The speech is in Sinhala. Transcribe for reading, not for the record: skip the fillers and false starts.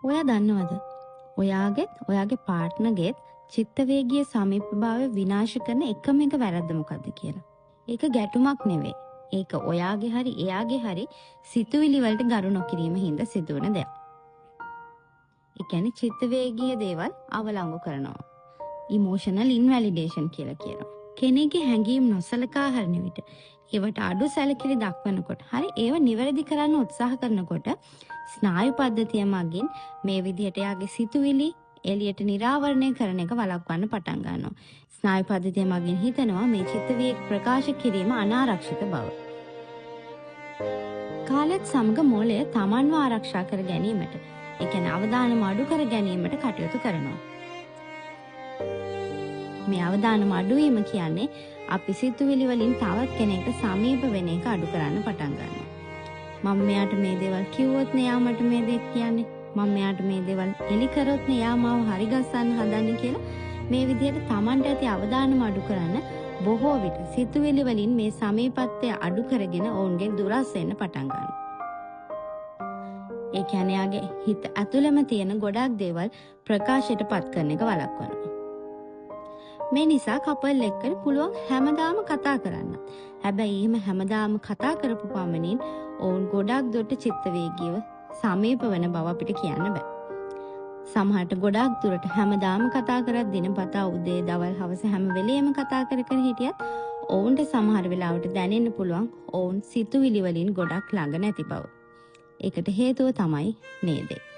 ඔයා දන්නවද? ඔයාගෙත් ඔයාගේ පාර්ට්නර්ගෙත් චිත්ත වේගීය සමීපභාවය විනාශ කරන එකම එක වැරද්ද මොකද්ද කියලා. ඒක ගැටුමක් නෙවෙයි. ඒක ඔයාගේ හරි එයාගේ හරි සිතුවිලි වලට ගරු නොකිරීම හින්දා සිදුවන දෙයක්. ඒ කියන්නේ චිත්ත වේගීය දේවල් අවලංගු කරනවා. ඉමෝෂනල් ඉන්වැලිඩේෂන් කියලා කියනවා. කෙනෙක්ගේ හැඟීම් නොසලකා හරින විට ඒවට අඩු සැලකිලි දක්වනකොට හරි ඒව නිවැරදි කරන්න උත්සාහ කරනකොට ස්නායු පද්ධතිය මගින් මේ විදිහට යාගේ සිතුවිලි එළියට නිරාවරණය කරන එක වළක්වන්න පටන් ගන්නවා. ස්නායු පද්ධතිය මගින් හිතනවා මේ චිත්ත වේග ප්‍රකාශ කිරීම අනාරක්ෂිත බව. කාලයත් සමග මොළය තමන්ව ආරක්ෂා කර ගැනීමට, ඒ කියන්නේ අවදානම අඩු කර ගැනීමට කටයුතු කරනවා. මේ අවදානම අඩුවීම කියන්නේ අපි සිතුවිලි වලින් තවත් කෙනෙක්ට සමීප වෙන එක අඩු කරන්න පටන් ගන්නවා. මම මෙයාට මේ දේවල් කිව්වොත් නේ යා මට මේ දේ කියන්නේ. මම මෙයාට මේ දේවල් එලි කරොත් නේ යා මාව හරි ගස්සන්න හදන්නේ කියලා මේ විදිහට Tamanට ඇති අවදානම අඩු කරන්න බොහෝ විට සිතුවිලි වලින් මේ සමීපත්වය අඩු කරගෙන ඔවුන්ගෙන් දුරස් වෙන්න පටන් ගන්නවා. ඒ කියන්නේ යාගේ හිත ඇතුළෙම තියෙන ගොඩක් දේවල් ප්‍රකාශයට පත් කරන එක වළක්වනවා. මේ නිසා කපල් එක්ක පුළුවන් හැමදාම කතා කරන්න. හැබැයි එහෙම හැමදාම කතා කරපු පමණින් ඔවුන් ගොඩක් දුරට චිත්ත වේගීව සමීප වෙන බව අපිට කියන්න බෑ. සමහරට ගොඩක් දුරට හැමදාම කතා කරත් දිනපතා උදේ දවල් හවස හැම වෙලේම කතා කර කර හිටියත් ඔවුන්ට සමහර වෙලාවට දැනෙන්න පුළුවන් ඔවුන් සිතුවිලි වලින් ගොඩක් ළඟ නැති බව. ඒකට හේතුව තමයි නේද?